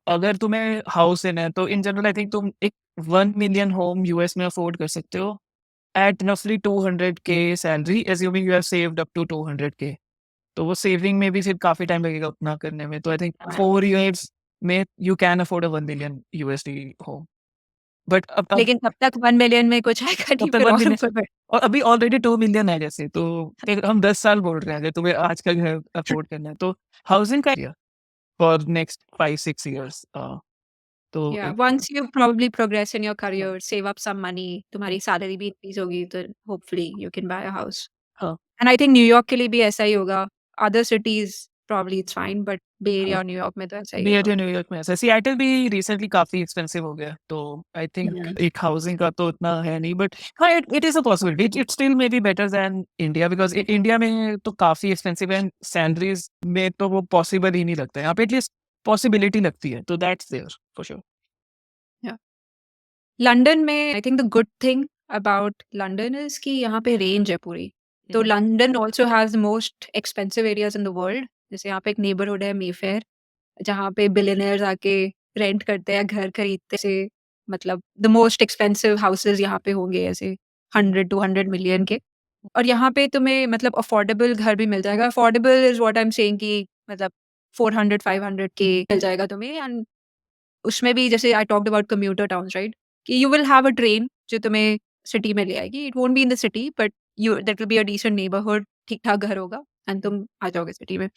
A: अगर तुम्हें हाउस लेना है तो इन जनरल आई थिंक तुम एक 1 मिलियन होम यूएस में अफोर्ड कर सकते हो एट रफली 200 K salary, assuming you have saved up to 200 K. तो वो सेविंग में भी फिर काफ़ी टाइम लगेगा उतना करने में। तो आई थिंक 4 इयर्स में you can afford a 1 million USD home. But अब
B: लेकिन तब तक 1 मिलियन में कुछ आएगा
A: तब
B: नहीं
A: तक
B: फिर
A: 1
B: और
A: मिलियन,
B: ऊपर बढ़
A: और अभी ऑलरेडी 2 मिलियन है जैसे, तो फिर हम 10 साल बोल रहे हैं अगर तुम्हें आज का घर अफोर्ड करना है तो हाउसिंग का फॉर नेक्स्ट 5-6 इयर्स। तो
B: Yeah,
A: एक
B: once you probably progress in your career, save up some money, तुम्हारी सैलरी भी इंक्रीज होगी तो hopefully you can buy a house.
A: हाँ,
B: And I think न्यूयॉर्क के लिए भी ऐसा ही होगा. Other cities probably it's fine, but Bay Area
A: हाँ।
B: और न्यूयॉर्क में तो ऐसा ही
A: बी
B: होगा.
A: एरिया न्यूयॉर्क में ऐसा है। सिएटल भी रिसेंटली काफ़ी एक्सपेंसिव हो गया है, तो आई थिंक
B: हम्म.
A: एक हाउसिंग का तो उतना है नहीं, बट हाँ, it it is a possibility. It still may be better than India because India में तो काफ़ी एक्सपेंसिव है एंड सैलरीज़ में तो वो पॉसिबल ही नहीं लगता है। यहाँ पे एटलीस्ट पॉसिबिलिटी लगती है, तो that's there for sure.
B: Yeah. London में I think the good thing about London is कि यहाँ पे रेंज है पूरी. तो
A: hmm,
B: London also has the most expensive areas in the world. जैसे यहाँ पे एक नेबरहुड है मेफेयर, जहाँ पे बिलियनियर्स आके रेंट करते हैं, घर खरीदते से मतलब द मोस्ट एक्सपेंसिव हाउसेस यहाँ पे होंगे ऐसे 100-200 मिलियन के. और यहाँ पे तुम्हें मतलब अफोर्डेबल घर भी मिल जाएगा. Affordable is what I am saying कि मतलब 400-500 के मिल जाएगा तुम्हें. एंड उसमें भी जैसे I talked about commuter towns right, कि you will have a train जो तुम्हें सिटी में ले आएगी. It won't be in the city but you that will be a decent neighbourhood, ठीक-ठाक घर होगा एंड तुम आ जाओगे सिटी में.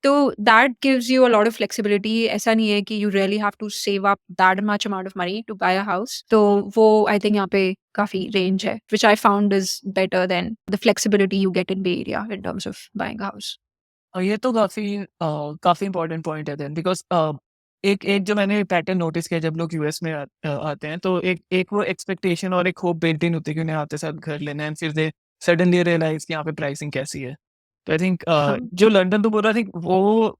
B: तो that gives you a lot of flexibility. ऐसा नहीं है कि you really have to save up that much amount of money to buy a house. तो वो आई थिंक यहाँ पे काफ़ी रेंज है, which I found is better than the flexibility you get in bay area in terms of buying a house.
A: और ये तो काफ़ी इम्पोर्टेंट पॉइंट है देन बिकॉज़ एक एक जो मैंने पैटर्न नोटिस किया जब लोग यूएस में आते हैं, तो एक एक वो एक्सपेक्टेशन और एक होप बिल्ट इन होती है कि उन्हें आते साथ घर लेना है एंड फिर दे सडनली रियलाइज़ कि यहाँ पे प्राइसिंग कैसी है। तो आई थिंक
B: हाँ,
A: जो लंदन तुम बोल रहे हो, आई थिंक वो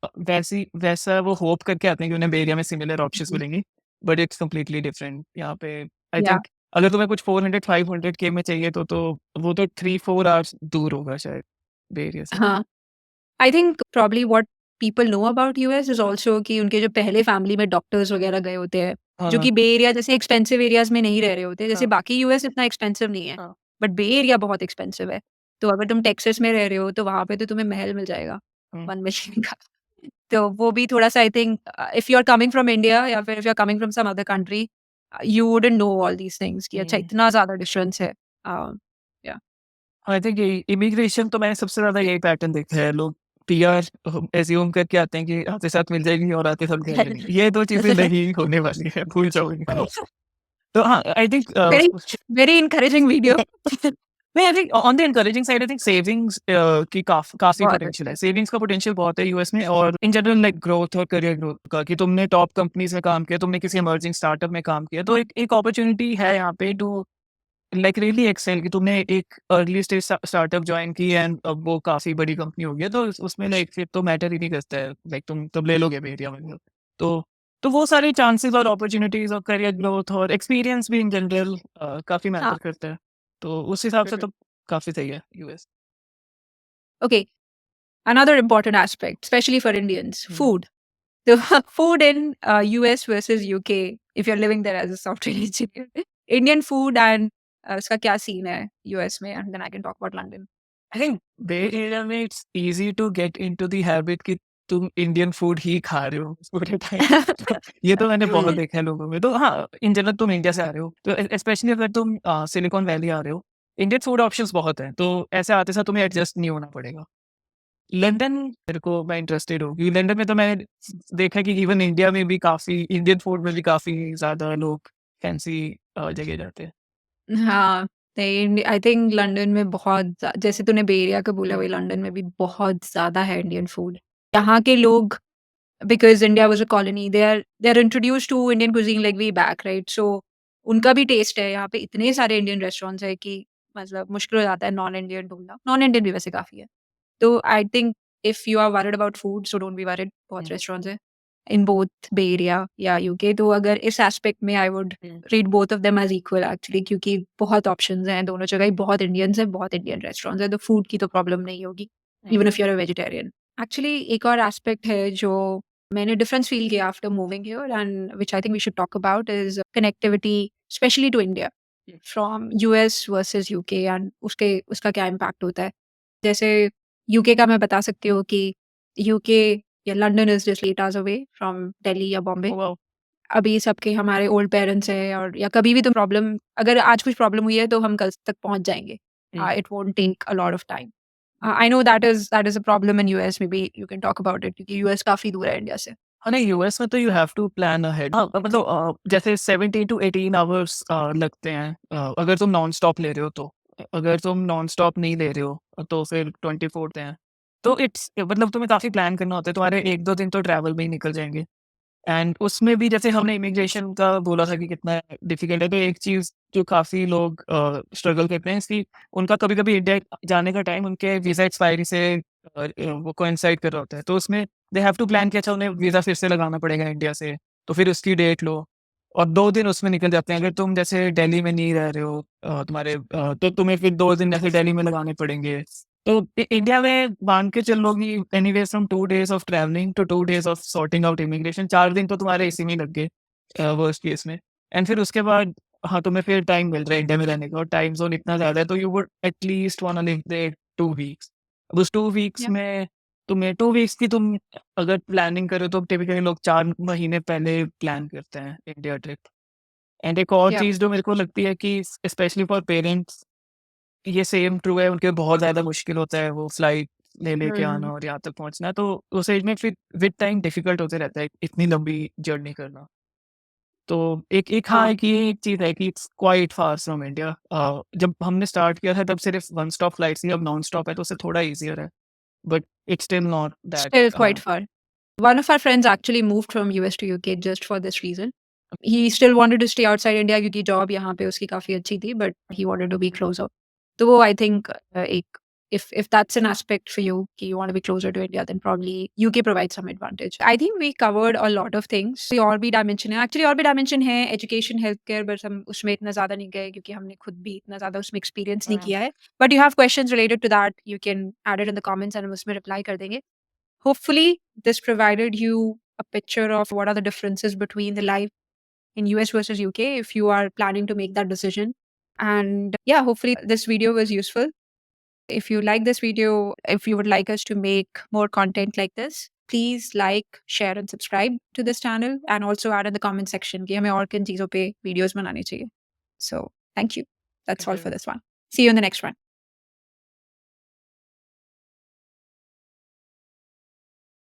A: वैसा वो होप करके आते हैं कि उन्हें बे एरिया में सिमिलर ऑप्शंस मिलेंगी, बट इट्स कंप्लीटली डिफरेंट यहाँ पे। आई
B: या
A: थिंक अगर तुम्हें कुछ 400-500 के में चाहिए तो वो तो 3-4 आवर्स दूर होगा शायद बे एरिया से।
B: हाँ. I think probably what people know about US is also कि उनके जो पहले फैमिली में डॉक्टर्स वगैरह गए होते हैं,
A: हाँ,
B: जो
A: हाँ,
B: कि बे एरिया जैसे एक्सपेंसिव एरियाज़ में नहीं रह रहे होते. जैसे
A: हाँ,
B: बाकी यूएस इतना एक्सपेंसिव नहीं है,
A: हाँ,
B: बट बे एरिया बहुत एक्सपेंसिव है. तो अगर तुम टेक्सास में रह रहे हो, तो वहाँ पे तो तुम्हें महल मिल जाएगा,
A: हुँ।
B: 1 मिलियन का. तो वो भी थोड़ा-सा I think if you are coming from India या फिर if you are coming from some other country, you wouldn't know all these things कि अच्छा
A: हुँ।
B: इतना ज़्यादा डिफरेंस है. या
A: आई थिंक ये इमिग्रेशन तो मैंने सबसे ज़्यादा यही पैटर्न देखा है। लोग पीआर एज़्यूम करके आते हैं कि आते साथ मिल जाएगी और आते साथ घर लेंगे। ये 2 चीज़ें नहीं होने वाली है, भूल जाओ इनको। तो हाँ, I think
B: very very encouraging video.
A: नहीं, I think on the encouraging side I think savings की काफ़ी
B: बहुत
A: पोटेंशियल है।
B: अच्छा.
A: सेविंग्स का पोटेंशियल बहुत है यूएस में, और इन जनरल लाइक ग्रोथ और करियर ग्रोथ का कि तुमने टॉप कंपनीज़ में काम किया, तुमने किसी इमर्जिंग स्टार्टअप में काम किया, तो एक एक अपॉर्च्युनिटी है यहाँ पे टू लाइक रियली एक्सेल कि तुमने एक अर्ली स्टेज स्टार्टअप जॉइन की एंड अब वो काफ़ी बड़ी कंपनी हो गई है, तो उसमें लाइक फिर तो मैटर ही नहीं करता है, लाइक तुम तब ले लोगे एरिया में। तो तो वो सारे चांसेस और अपॉर्चुनिटीज और करियर ग्रोथ और एक्सपीरियंस भी इन जनरल काफ़ी
B: हाँ.
A: मैटर करता है। तो उस हिसाब से
B: हुँ.
A: तो काफ़ी सही है US.
B: Okay. Another important aspect, especially for Indians,
A: hmm.
B: food. The food in US versus UK, if you're living there as a software engineer. Indian food and उसका क्या सीन है यूएस में, and then I can talk about London.
A: I think bay area में it's easy to get into the habit कि तुम इंडियन फूड ही खा रहे हो पूरे टाइम। तो ये तो मैंने बहुत देखा है लोगों में। तो हाँ, इन जनरल तुम इंडिया से आ रहे हो, तो स्पेशली अगर तुम सिलिकॉन वैली आ रहे हो, इंडियन फूड ऑप्शंस बहुत हैं, तो ऐसे आते साथ तुम्हें एडजस्ट नहीं होना पड़ेगा। लंदन मेरे को मैं इंटरेस्टेड हूँ, क्योंकि लंदन में तो मैंने देखा कि इवन इंडिया में भी काफ़ी इंडियन फूड में भी काफ़ी ज़्यादा लोग फैंसी जगह जाते हैं।
B: हाँ, नहीं आई थिंक लंदन में बहुत जैसे तूने बे एरिया का बोला वही लंदन में भी बहुत ज़्यादा है इंडियन फूड। यहाँ के लोग because India was a colony they are introduced to Indian cuisine like way back right? So उनका भी टेस्ट है, यहाँ पे इतने सारे इंडियन रेस्टोरेंट्स हैं कि मतलब मुश्किल हो जाता है नॉन इंडियन ढूँढना। नॉन इंडियन भी वैसे काफ़ी है। तो I think if you are worried about food so don't be worried बहुत
A: हुँ,
B: रेस्टोरेंट्स हैं इन बोथ बे एरिया या यूके तो अगर इस एस्पेक्ट में आई वुड
A: हुँ,
B: rate both of them as equal actually क्योंकि बहुत ऑप्शंस हैं दोनों जगह ही बहुत इंडियंस हैं बहुत इंडियन रेस्टोरेंट्स हैं तो फूड की तो प्रॉब्लम नहीं होगी
A: hmm,
B: even if you are a vegetarian actually एक और एस्पेक्ट है जो मैंने डिफरेंस फील किया after moving here and which I think we should talk about is connectivity especially to India
A: hmm,
B: from US versus UK and उसके उसका क्या इम्पैक्ट होता है जैसे यूके का मैं बता सकती हूँ कि यूके या London is just 8 hours away from Delhi या बॉम्बे।
A: Oh wow!
B: अभी सबके हमारे ओल्ड पेरेंट्स हैं और या कभी भी तो प्रॉब्लम अगर आज कुछ प्रॉब्लम हुई है तो हम कल तक पहुँच जाएँगे।
A: Hmm.
B: It won't take a lot of time. I know that is a problem in US maybe you can talk about it क्योंकि यूएस काफ़ी दूर है इंडिया से।
A: हाँ, नहीं, यूएस में तो you have to plan ahead. हाँ, मतलब जैसे 17 टू 18 आवर्स लगते हैं, अगर तुम नॉन स्टॉप ले रहे हो तो। अगर तुम नॉन स्टॉप नहीं ले रहे हो तो फिर 24 हैं। तो इट्स मतलब तुम्हें काफ़ी प्लान करना होता है, तुम्हारे 1-2 दिन तो ट्रैवल में ही निकल जाएँगे। एंड उसमें भी जैसे हमने इमिग्रेशन का बोला था कि कितना डिफ़िकल्ट है, तो एक चीज़ जो काफ़ी लोग स्ट्रगल करते हैं कि उनका कभी-कभी इंडिया जाने का टाइम उनके वीज़ा एक्सपायरी से वो कोइंसाइड कर रहा होता है। तो उसमें दे हैव टू प्लान कि अच्छा उन्हें वीज़ा फिर से लगाना पड़ेगा इंडिया से, तो फिर उसकी डेट लो और 2 दिन उसमें निकल जाते हैं। अगर तुम जैसे दिल्ली में नहीं रह रहे हो तो तुम्हें फिर 2 दिन जैसे दिल्ली में लगाने पड़ेंगे। तो इंडिया में मान के चल लो कि anyways from 2 days of travelling to 2 days of sorting out immigration, 4 दिन तो तुम्हारे इसी में ही लग गए वर्स्ट केस में। एंड फिर उसके बाद हाँ, तुम्हें फिर टाइम मिल रहा है इंडिया में रहने का और टाइम ज़ोन इतना ज़्यादा है, तो you would at least wanna live there 2 weeks. अब उस 2 वीक्स
B: या
A: में तुम्हें 2 वीक्स की तुम अगर प्लानिंग करो तो टिपिकली लोग 4 महीने पहले प्लान करते हैं इंडिया ट्रिप। एंड एक और
B: या
A: चीज़ जो मेरे को लगती है कि स्पेशली फॉर पेरेंट्स ये सेम ट्रू है, उनके बहुत ज़्यादा मुश्किल होता है वो फ्लाइट लेके
B: हुँ,
A: आना और यहाँ तक पहुँचना, तो उस एज में फिर विद टाइम डिफ़िकल्ट होते रहता है इतनी लंबी जर्नी करना। तो एक एक हाँ,
B: हाँ,
A: एक ये एक चीज़ है कि it's quite far from India. जब हमने स्टार्ट किया था तब सिर्फ वन स्टॉप फ्लाइट्स थी, अब नॉन स्टॉप है तो उससे थोड़ा ईज़ियर है, but it's still not that
B: still quite far. One of our friends actually moved from US to UK just for this reason. He still wanted to stay outside India क्योंकि जॉब यहाँ पे उसकी काफ़ी अच्छी थी but he wanted to be closer. तो वो आई थिंक एक if that's an aspect for you कि you want to be closer to India then probably UK provides some advantage. I think we covered a lot of things. कोई और भी डायमेंशन है एक्चुअली और भी डायमेंशन है एजुकेशन हेल्थ केयर बट हम उसमें इतना ज़्यादा नहीं गए क्योंकि हमने खुद भी इतना ज़्यादा उसमें एक्सपीरियंस नहीं किया है but you have questions related to that you can add it in the comments and हम उसमें रिप्लाई कर देंगे. Hopefully, this provided you a picture of what are the differences between the life in US versus UK if you are planning to make that decision. And yeah, hopefully this video was useful. If you like this video, if you would like us to make more content like this, please like, share and subscribe to this channel and also add in the comment section कि हमें और किन चीज़ों पे videos बनाने चाहिए. So thank you. That's
A: thank
B: all
A: you.
B: for this one. See you in the next one.